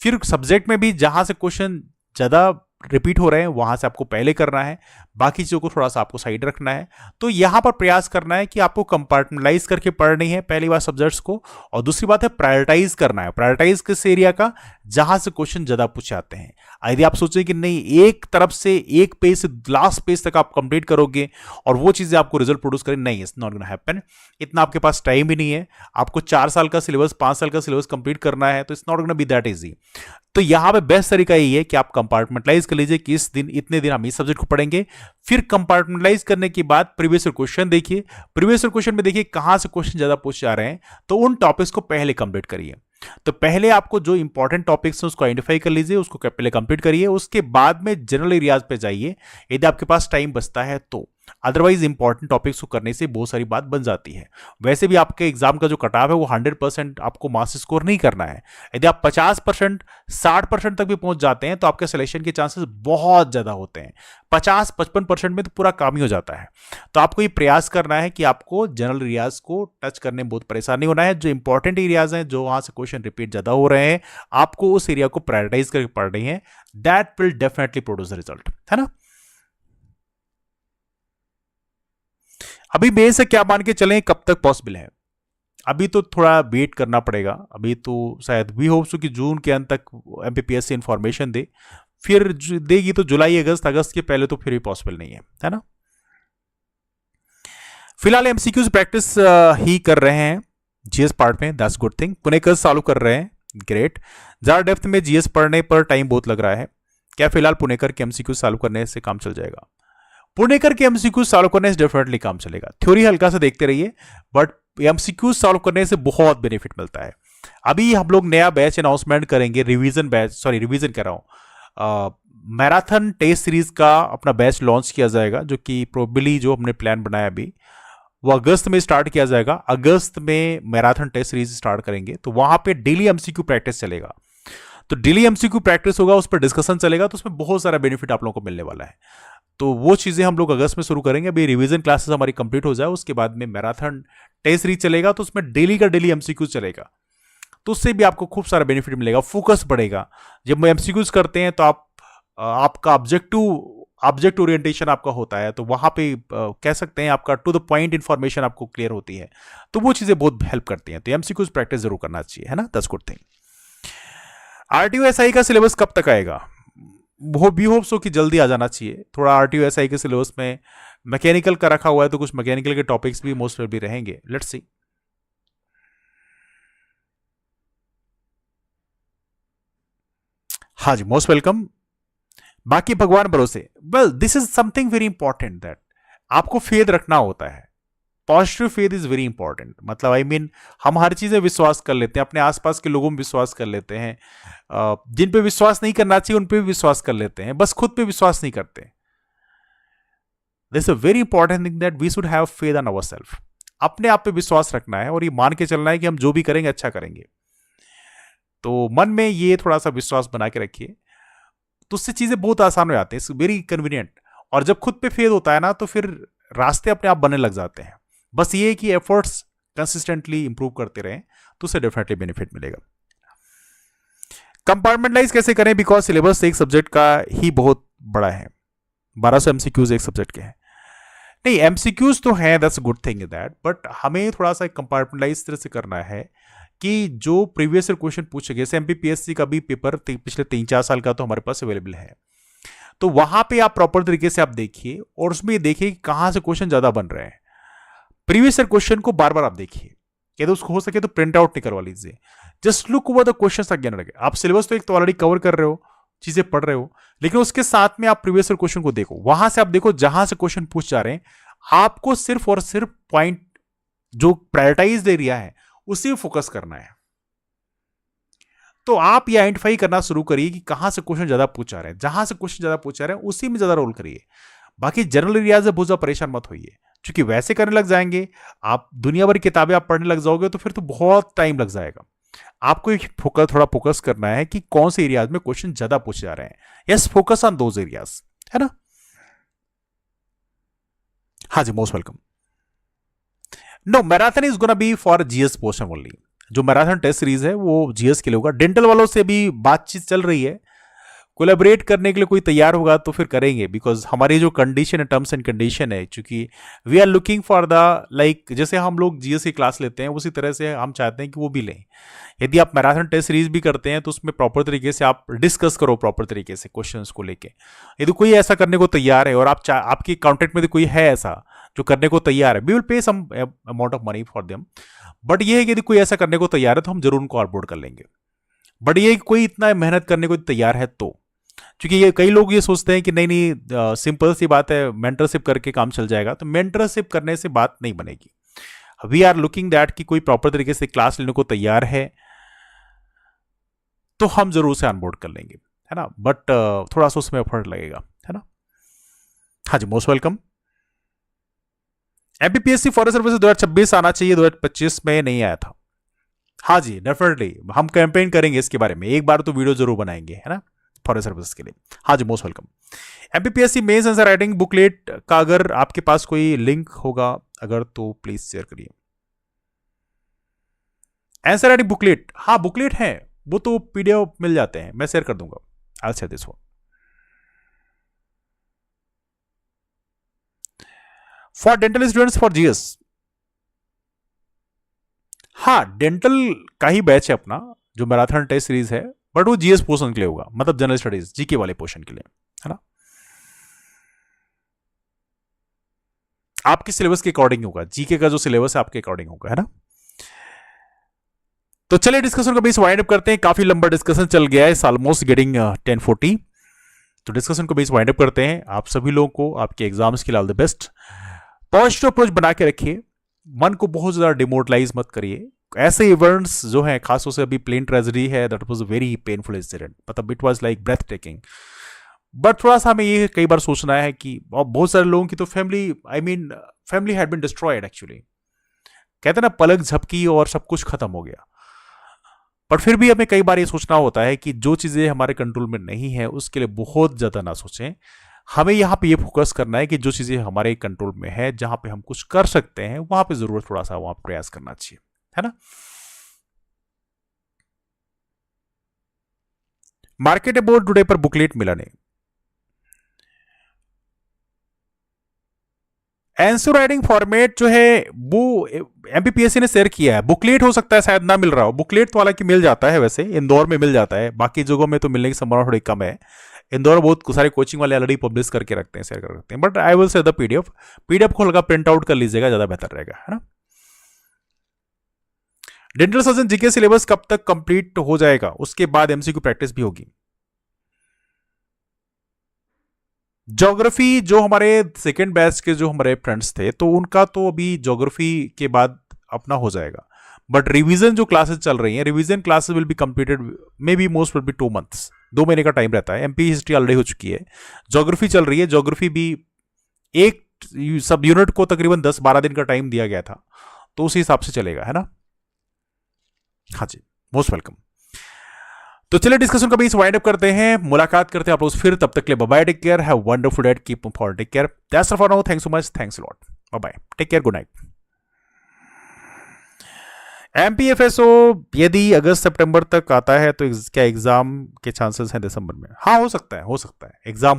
फिर सब्जेक्ट में भी जहां से क्वेश्चन ज्यादा रिपीट हो रहे हैं वहां से आपको पहले करना है, बाकी चीजों को थोड़ा सा आपको साइड रखना है। तो यहां पर प्रयास करना है कि आपको कंपार्टमेंटलाइज करके पढ़नी है, पहली बात सब्जेक्ट्स को, और दूसरी बात है प्रायोरिटाइज करना है। प्रायोरिटाइज किस एरिया का? जहां से क्वेश्चन ज्यादा पूछे आते हैं। यदि आप सोचें कि नहीं एक तरफ से एक पेज से लास्ट पेज तक आप कंप्लीट करोगे और वो चीजें आपको रिजल्ट प्रोड्यूस करें, नहीं, इट्स नॉट गोना हैपन। इतना आपके पास टाइम भी नहीं है, आपको 4 साल का सिलेबस, 5 साल का सिलेबस कंप्लीट करना है, तो it's not gonna be that easy. तो यहां पे बेस्ट तरीका यही है कि आप कंपार्टमेंटलाइज कर लीजिए कि इस दिन इतने दिन हम इस सब्जेक्ट को पढ़ेंगे, फिर कंपार्टमेंटलाइज करने के बाद प्रीवियस क्वेश्चन देखिए, प्रीवियस क्वेश्चन में देखिए कहां से क्वेश्चन ज्यादा पूछे जा रहे हैं, तो उन टॉपिक्स को पहले कंप्लीट करिए। तो पहले आपको जो इंपॉर्टेंट टॉपिक्स हैं उसको आइडेंटिफाई कर लीजिए, उसको पहले कंप्लीट करिए, उसके बाद में जनरल एरियाज पे जाइए यदि आपके पास टाइम बचता है तो। अदरवाइज इंपॉर्टेंट टॉपिक्स को करने से बहुत सारी बात बन जाती है। वैसे भी आपके एग्जाम का जो कटाव है वो 100% आपको मार्क्स स्कोर नहीं करना है। यदि आप 50%, 60% तक भी पहुंच जाते हैं तो आपके सिलेक्शन के चांसेस बहुत ज्यादा होते हैं। 50-55% में तो पूरा काम ही हो जाता है। तो आपको ये प्रयास करना है कि आपको जनरल एरियाज को टच करने में बहुत परेशानी होना है। जो इंपॉर्टेंट एरियाज हैं, जो वहां से क्वेश्चन रिपीट ज्यादा हो रहे हैं, आपको उस एरिया को प्रायोरिटाइज करके पढ़ रही है। That will definitely produce result, है ना। अभी मेन से क्या मान के चलें कब तक पॉसिबल है? अभी तो थोड़ा वेट करना पड़ेगा। अभी तो शायद वी होप सो कि जून के अंत तक एमपीपीएससी इंफॉर्मेशन दे, फिर देगी तो जुलाई अगस्त के पहले तो फिर भी पॉसिबल नहीं है ना। फिलहाल एमसीक्यूज प्रैक्टिस ही कर रहे हैं जीएस पार्ट में, दैट्स गुड थिंग। पुणेकर चालू कर रहे हैं, ग्रेट। ज्यादा डेप्थ में जीएस पढ़ने पर टाइम बहुत लग रहा है, क्या फिलहाल पुणेकर के एमसीक्यूज चालू करने से काम चल जाएगा? पुणेकर के एमसीक्यू सॉल्व करने से डेफिनेटली काम चलेगा। थ्योरी हल्का सा देखते रहिए, बट एमसीक्यू सॉल्व करने से बहुत बेनिफिट मिलता है। अभी हम लोग नया बैच अनाउंसमेंट करेंगे, रिवीजन कर रहा हूं, मैराथन टेस्ट सीरीज का अपना बैच लॉन्च किया जाएगा, जो कि प्रोबेबली जो हमने प्लान बनाया अभी वो अगस्त में स्टार्ट किया जाएगा। अगस्त में मैराथन टेस्ट सीरीज स्टार्ट करेंगे, तो वहां पे डेली एमसीक्यू प्रैक्टिस चलेगा। तो डेली एमसीक्यू प्रैक्टिस होगा, उस पर डिस्कशन चलेगा, तो उसमें बहुत सारा बेनिफिट आप लोगों को मिलने वाला है। तो वो चीजें हम लोग अगस्त में शुरू करेंगे। अभी रिवीजन क्लासेस हमारी कंप्लीट हो जाए, उसके बाद में मैराथन टेस्ट सीरीज चलेगा, तो उसमें डेली का डेली एमसीक्यूज चलेगा, तो उससे भी आपको खूब सारा बेनिफिट मिलेगा, फोकस बढ़ेगा। जब एमसीक्यूज करते हैं तो आपका ऑब्जेक्ट ओरिएंटेशन आपका होता है, तो वहां पे कह सकते हैं आपका टू द पॉइंट इंफॉर्मेशन आपको क्लियर होती है, तो वो चीजें बहुत हेल्प करती हैं। तो एमसीक्यूज प्रैक्टिस जरूर करना चाहिए, है ना, that's good thing. RTO SI का सिलेबस कब तक आएगा? वो भी होप सो कि जल्दी आ जाना चाहिए। थोड़ा RTO SI के सिलेबस में मैकेनिकल का रखा हुआ है, तो कुछ मैकेनिकल के टॉपिक्स भी मोस्ट प्रोबेबली रहेंगे। Let's see. हाँ जी, मोस्ट वेलकम। बाकी भगवान भरोसे। Well, this is something very important that आपको फेथ रखना होता है। Positive faith is very important. मतलब आई मीन हम हर चीजें विश्वास कर लेते हैं, अपने आसपास के लोगों में विश्वास कर लेते हैं, जिन पे विश्वास नहीं करना चाहिए उन पे भी विश्वास कर लेते हैं, बस खुद पे विश्वास नहीं करते। This is a very important thing that we should have faith on our self. अपने आप पे विश्वास रखना है और ये मान के चलना है कि हम जो भी करेंगे अच्छा करेंगे। तो मन में ये थोड़ा सा विश्वास बना के रखिए, तो उससे चीजें बहुत आसान हो जाती हैं, वेरी कन्वीनियंट। और जब खुद पे फेथ होता है ना, तो फिर रास्ते अपने आप बनने लग जाते हैं। बस ये है कि एफर्ट्स कंसिस्टेंटली इंप्रूव करते रहें, तो उससे डेफिनेटली बेनिफिट मिलेगा। कंपार्टमेंटलाइज कैसे करें, बिकॉज सिलेबस एक सब्जेक्ट का ही बहुत बड़ा है। 1200 MCQs एक सब्जेक्ट के हैं। नहीं, MCQs तो है, that's good thing that, but हमें थोड़ा सा कंपार्टमेंटलाइज तरह से करना है कि जो प्रीवियस ईयर क्वेश्चन पूछे गए, जैसे MPPSC का भी पेपर पिछले 3-4 साल का तो हमारे पास अवेलेबल है, तो वहां पे आप प्रॉपर तरीके से आप देखिए और उसमें ये देखिए कि कहां से क्वेश्चन ज्यादा बन रहे हैं। प्रीवियस ईयर क्वेश्चन को बार बार आप देखिए, या तो उसको हो सके तो प्रिंट आउट नहीं करवा लीजिए, just look over the question again and again. आप सिलेबस तो एक तो ऑलरेडी कवर कर रहे हो, चीजें पढ़ रहे हो, लेकिन उसके साथ में आप प्रीवियस ईयर क्वेश्चन को देखो, वहां से आप देखो जहां से क्वेश्चन पूछ जा रहे हैं, आपको सिर्फ और सिर्फ पॉइंट जो प्रायोरिटाइज्ड एरिया है उसी में फोकस करना है। तो आप ये आइडेंटिफाई करना शुरू करिए कि कहां से क्वेश्चन ज्यादा पूछा रहे हैं, जहां से क्वेश्चन ज्यादा पूछा रहे हैं उसी में ज्यादा रोल करिए। बाकी जनरल एरियाज से बहुत ज्यादा परेशान मत होइए, क्योंकि वैसे करने लग जाएंगे आप, दुनिया भर की किताबें आप पढ़ने लग जाओगे तो फिर तो बहुत टाइम लग जाएगा। आपको एक थोड़ा फोकस करना है कि कौन से एरियाज में क्वेश्चन ज्यादा पूछे जा रहे हैं। Yes, focus on those areas, है ना। हाँ जी, most welcome. No, marathon is gonna be for GS portion only. जो मैराथन टेस्ट सीरीज है वो GS के लिए होगा। डेंटल वालों से भी बातचीत चल रही है, कोलैबोरेट करने के लिए कोई तैयार होगा तो फिर करेंगे, बिकॉज हमारी जो कंडीशन है, टर्म्स एंड कंडीशन है, चूंकि we are looking for the like, जैसे हम लोग GS की क्लास लेते हैं उसी तरह से हम चाहते हैं कि वो भी लें। यदि आप मैराथन टेस्ट सीरीज भी करते हैं तो उसमें प्रॉपर तरीके से आप डिस्कस करो, प्रॉपर तरीके से क्वेश्चंस को लेके। यदि कोई ऐसा करने को तैयार है और आपकी कॉन्टेक्ट में कोई है ऐसा जो करने को तैयार है, we will pay some amount of money for them. But ये है कि यदि कोई ऐसा करने को तैयार है तो हम जरूर उनको ऑनबोर्ड कर लेंगे। बट ये कोई इतना मेहनत करने को तैयार है तो, क्योंकि ये कई लोग ये सोचते हैं कि नहीं नहीं सिंपल सी बात है, मेंटरशिप करके काम चल जाएगा, तो मेंटरशिप करने से बात नहीं बनेगी। वी आर लुकिंग दैट कि कोई प्रॉपर तरीके से क्लास लेने को तैयार है तो हम जरूर से ऑनबोर्ड कर लेंगे, है ना। बट थोड़ा सा उसमें एफर्ट लगेगा, है ना। हाँ जी, most welcome. MPPSC forest service 2026 आना चाहिए, 2025 में नहीं आया था। हाँ जी, डेफिनेटली हम कैंपेन करेंगे इसके बारे में, एक बार तो वीडियो जरूर बनाएंगे, है ना, फॉरेस्ट सर्विस के लिए। हाँ जी, most welcome. MPPSC mains answer writing booklet का अगर आपके पास कोई लिंक होगा अगर, तो प्लीज शेयर करिए। आंसर राइटिंग बुकलेट, हाँ बुकलेट है, वो तो PDF मिल जाते हैं, मैं शेयर कर दूंगा। I share this one. For dental students for GS, हाँ डेंटल का ही बैच है अपना जो मैराथन टेस्ट सीरीज है, बट वो GS पोर्शन के लिए होगा, मतलब जनरल स्टडीज GK वाले पोर्शन के लिए, है ना। आपके सिलेबस के अकॉर्डिंग होगा, GK का जो सिलेबस है आपके अकॉर्डिंग होगा, है ना। तो चलिए डिस्कशन को बीच वाइंड अप करते हैं, काफी लंबा डिस्कशन चल गया है, ऑलमोस्ट गेटिंग 10:40। तो डिस्कशन को बीच वाइंड अप करते हैं। आप सभी लोगों को आपके एग्जाम्स के लिए all the best. Positive approach बना के रखिए, मन को बहुत ज्यादा डिमोरलाइज मत करिए। ऐसे इवेंट्स जो हैं, खासतौर से अभी प्लेन ट्रेजेडी है, that was a very painful incident, मतलब it was like breath taking. But थोड़ा सा हमें ये कई बार सोचना है कि बहुत सारे लोगों की तो family had been destroyed actually, कहते हैं ना पलक झपकी और सब कुछ खत्म हो गया। पर फिर भी हमें कई बार ये सोचना होता है कि जो चीजें हमारे कंट्रोल में नहीं है उसके लिए बहुत ज्यादा ना सोचें। हमें यहां पे ये फोकस करना है कि जो चीजें हमारे कंट्रोल में है, जहां पे हम कुछ कर सकते हैं, वहां पे जरूर थोड़ा सा वहां प्रयास करना चाहिए, है ना। मार्केट अबाउट टुडे पर बुकलेट मिला नहीं। आंसर राइटिंग फॉर्मेट जो है वो MPPSC ने शेयर किया है, बुकलेट हो सकता है शायद ना मिल रहा हो। बुकलेट तो हालांकि मिल जाता है, वैसे इंदौर में मिल जाता है, बाकी जगहों में तो मिलने की संभावना थोड़ी कम है। इंदौर बहुत सारे कोचिंग वाले ऑलरेडी पब्लिश करके रखते हैं, शेयर कर रखते हैं, but I will say the PDF को हल्का प्रिंट आउट कर लीजिएगा, ज्यादा बेहतर रहेगा, है ना। डेंटल सर्जन जीके सिलेबस कब तक कंप्लीट हो जाएगा? उसके बाद एमसीक्यू प्रैक्टिस भी होगी। ज्योग्राफी जो हमारे सेकेंड बैच के जो हमारे फ्रेंड्स थे, तो उनका तो अभी ज्योग्राफी के बाद अपना हो जाएगा, बट रिवीजन जो क्लासेस चल रही हैं, revision classes will be completed may be most will be 2 months, 2 महीने का टाइम रहता है। एमपी हिस्ट्री ऑलरेडी हो चुकी है, ज्योग्राफी चल रही है। ज्योग्राफी भी एक सब यूनिट को तकरीबन 10-12 दिन का टाइम दिया गया था, तो उसी हिसाब से चलेगा, है ना। हाँ जी, मोस्ट वेलकम। तो चलिए डिस्कशन का भी इस वाइंड अप करते हैं, मुलाकात करते हैं आप लोग फिर, तब तक के लिए bye bye, take care, have wonderful day, keep for take care, that's all for now, thanks so much, thanks a lot, bye bye, take care, good night. MPFSO यदि अगस्त सितंबर तक आता है तो क्या एग्जाम के चांसेस हैं दिसंबर में? हाँ, हो सकता है, हो सकता है एग्जाम